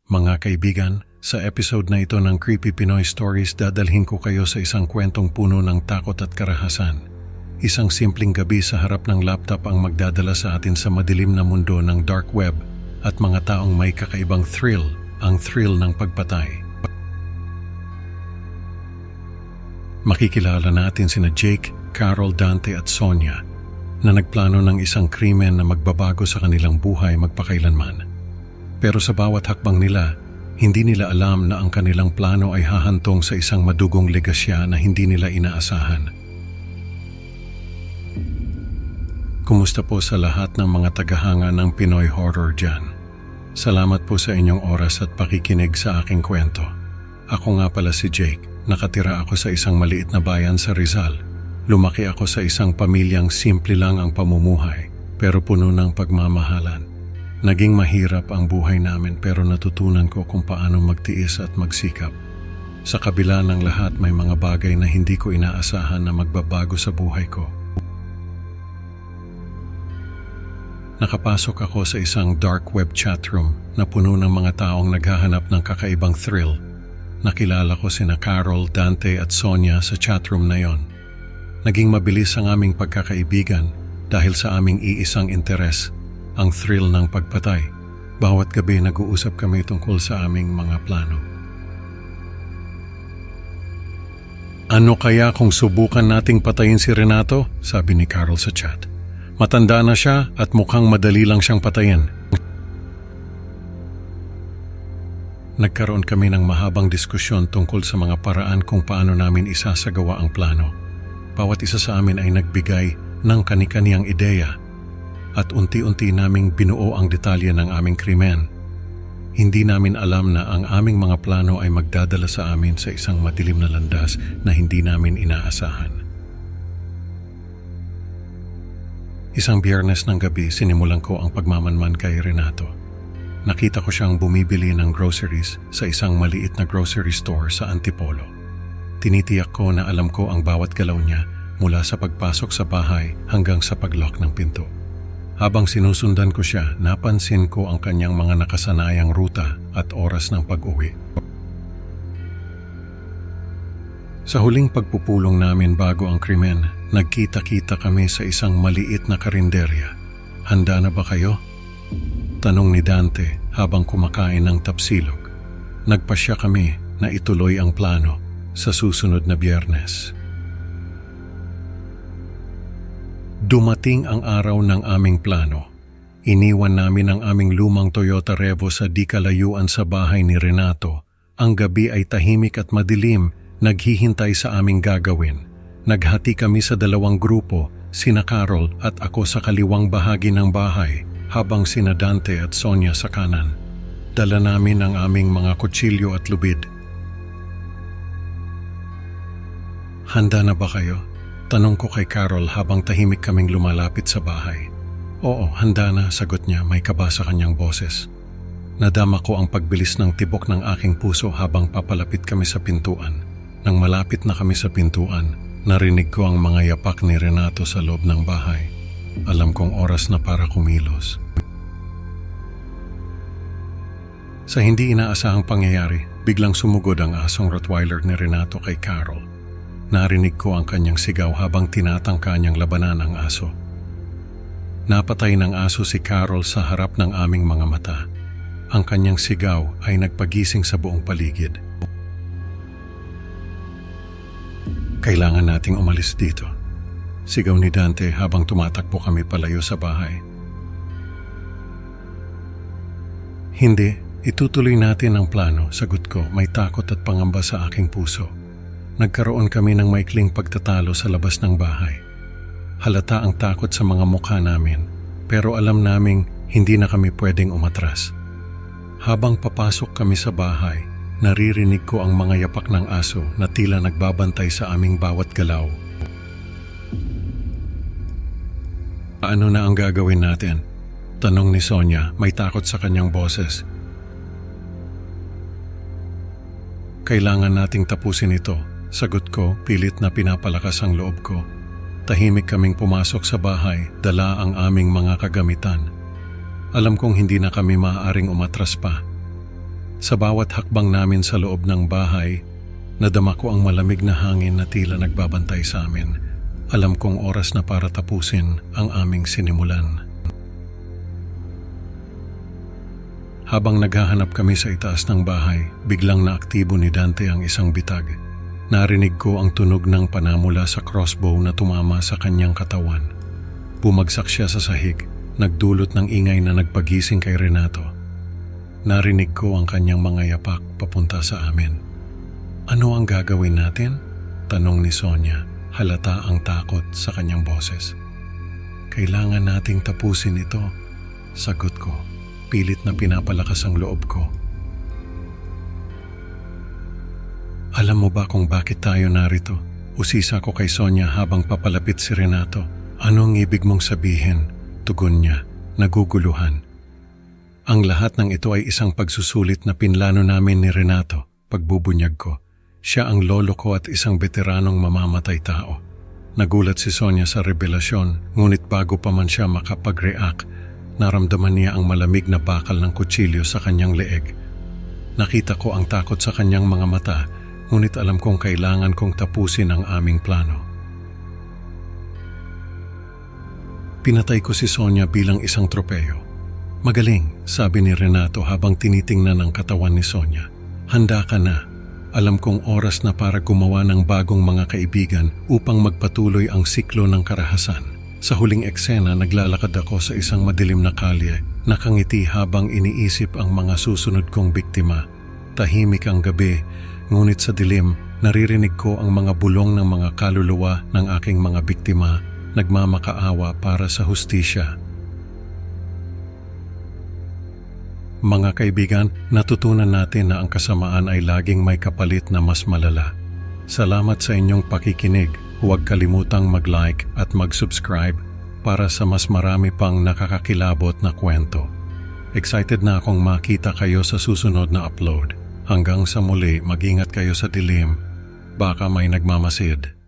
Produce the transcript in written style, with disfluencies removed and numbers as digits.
Mga kaibigan, sa episode na ito ng Creepy Pinoy Stories dadalhin ko kayo sa isang kwentong puno ng takot at karahasan. Isang simpleng gabi sa harap ng laptop ang magdadala sa atin sa madilim na mundo ng dark web at mga taong may kakaibang thrill, ang thrill ng pagpatay. Makikilala natin sina Jake, Carol, Dante at Sonia na nagplano ng isang krimen na magbabago sa kanilang buhay magpakailanman. Pero sa bawat hakbang nila, hindi nila alam na ang kanilang plano ay hahantong sa isang madugong legasya na hindi nila inaasahan. Kumusta po sa lahat ng mga tagahanga ng Pinoy Horror dyan? Salamat po sa inyong oras at pakikinig sa aking kwento. Ako nga pala si Jake. Nakatira ako sa isang maliit na bayan sa Rizal. Lumaki ako sa isang pamilyang simple lang ang pamumuhay, pero puno ng pagmamahalan. Naging mahirap ang buhay namin pero natutunan ko kung paano magtiis at magsikap. Sa kabila ng lahat may mga bagay na hindi ko inaasahan na magbabago sa buhay ko. Nakapasok ako sa isang dark web chatroom na puno ng mga taong naghahanap ng kakaibang thrill. Nakilala ko sina Carol, Dante at Sonia sa chatroom na yon. Naging mabilis ang aming pagkakaibigan dahil sa aming iisang interes, ang thrill ng pagpatay. Bawat gabi nag-uusap kami tungkol sa aming mga plano. Ano kaya kung subukan nating patayin si Renato? Sabi ni Carol sa chat. Matanda na siya at mukhang madali lang siyang patayin. Nagkaroon kami ng mahabang diskusyon tungkol sa mga paraan kung paano namin isasagawa ang plano. Bawat isa sa amin ay nagbigay ng kani-kaniyang ideya at unti-unti naming binuo ang detalye ng aming krimen. Hindi namin alam na ang aming mga plano ay magdadala sa amin sa isang madilim na landas na hindi namin inaasahan. Isang Biyernes ng gabi, sinimulan ko ang pagmamanman kay Renato. Nakita ko siyang bumibili ng groceries sa isang maliit na grocery store sa Antipolo. Tinitiyak ko na alam ko ang bawat galaw niya mula sa pagpasok sa bahay hanggang sa paglock ng pinto. Habang sinusundan ko siya, napansin ko ang kanyang mga nakasanayang ruta at oras ng pag-uwi. Sa huling pagpupulong namin bago ang krimen, nagkita-kita kami sa isang maliit na karinderya. Handa na ba kayo? Tanong ni Dante habang kumakain ng tapsilog. Nagpasya kami na ituloy ang plano sa susunod na Biyernes. Dumating ang araw ng aming plano. Iniwan namin ang aming lumang Toyota Revo sa di kalayuan sa bahay ni Renato. Ang gabi ay tahimik at madilim, naghihintay sa aming gagawin. Naghati kami sa dalawang grupo, sina Carol at ako sa kaliwang bahagi ng bahay, habang sina Dante at Sonia sa kanan. Dala namin ang aming mga kutsilyo at lubid. Handa na ba kayo? Tanong ko kay Carol habang tahimik kaming lumalapit sa bahay. Oo, handa na, sagot niya, may kaba sa kanyang boses. Nadama ko ang pagbilis ng tibok ng aking puso habang papalapit kami sa pintuan. Nang malapit na kami sa pintuan, narinig ko ang mga yapak ni Renato sa loob ng bahay. Alam kong oras na para kumilos. Sa hindi inaasahang pangyayari, biglang sumugod ang asong Rottweiler ni Renato kay Carol. Narinig ko ang kanyang sigaw habang tinatangka niyang labanan ang aso. Napatay ng aso si Carol sa harap ng aming mga mata. Ang kanyang sigaw ay nagpagising sa buong paligid. Kailangan nating umalis dito. Sigaw ni Dante habang tumatakbo kami palayo sa bahay. Hindi, itutuloy natin ang plano, sagot ko, may takot at pangamba sa aking puso. Nagkaroon kami ng maikling pagtatalo sa labas ng bahay. Halata ang takot sa mga mukha namin, pero alam naming hindi na kami pwedeng umatras. Habang papasok kami sa bahay, naririnig ko ang mga yapak ng aso na tila nagbabantay sa aming bawat galaw. Ano na ang gagawin natin? Tanong ni Sonia, may takot sa kanyang boses. Kailangan nating tapusin ito. Sagot ko, pilit na pinapalakas ang loob ko. Tahimik kaming pumasok sa bahay, dala ang aming mga kagamitan. Alam kong hindi na kami maaaring umatras pa. Sa bawat hakbang namin sa loob ng bahay, nadama ko ang malamig na hangin na tila nagbabantay sa amin. Alam kong oras na para tapusin ang aming sinimulan. Habang naghahanap kami sa itaas ng bahay, biglang naaktibo ni Dante ang isang bitag. Narinig ko ang tunog ng panamula sa crossbow na tumama sa kanyang katawan. Bumagsak siya sa sahig, nagdulot ng ingay na nagpagising kay Renato. Narinig ko ang kanyang mga yapak papunta sa amin. Ano ang gagawin natin? Tanong ni Sonia, halata ang takot sa kanyang boses. Kailangan nating tapusin ito, sagot ko, pilit na pinapalakas ang loob ko. Alam mo ba kung bakit tayo narito? Usisa ko kay Sonia habang papalapit si Renato. Anong ibig mong sabihin? Tugon niya, naguguluhan. Ang lahat ng ito ay isang pagsusulit na pinlano namin ni Renato, pagbubunyag ko. Siya ang lolo ko at isang veteranong mamamatay tao. Nagulat si Sonia sa revelasyon, ngunit bago pa man siya makapag-react, naramdaman niya ang malamig na bakal ng kutsilyo sa kanyang leeg. Nakita ko ang takot sa kanyang mga mata, ngunit alam kong kailangan kong tapusin ang aming plano. Pinatay ko si Sonia bilang isang tropeyo. Magaling, sabi ni Renato habang tinitingnan ang katawan ni Sonia. Handa ka na. Alam kong oras na para gumawa ng bagong mga kaibigan upang magpatuloy ang siklo ng karahasan. Sa huling eksena, naglalakad ako sa isang madilim na kalye, nakangiti habang iniisip ang mga susunod kong biktima. Tahimik ang gabi, ngunit sa dilim, naririnig ko ang mga bulong ng mga kaluluwa ng aking mga biktima, nagmamakaawa para sa hustisya. Mga kaibigan, natutunan natin na ang kasamaan ay laging may kapalit na mas malala. Salamat sa inyong pakikinig. Huwag kalimutang mag-like at mag-subscribe para sa mas marami pang nakakakilabot na kwento. Excited na akong makita kayo sa susunod na upload. Hanggang sa muli, mag-ingat kayo sa dilim. Baka may nagmamasid.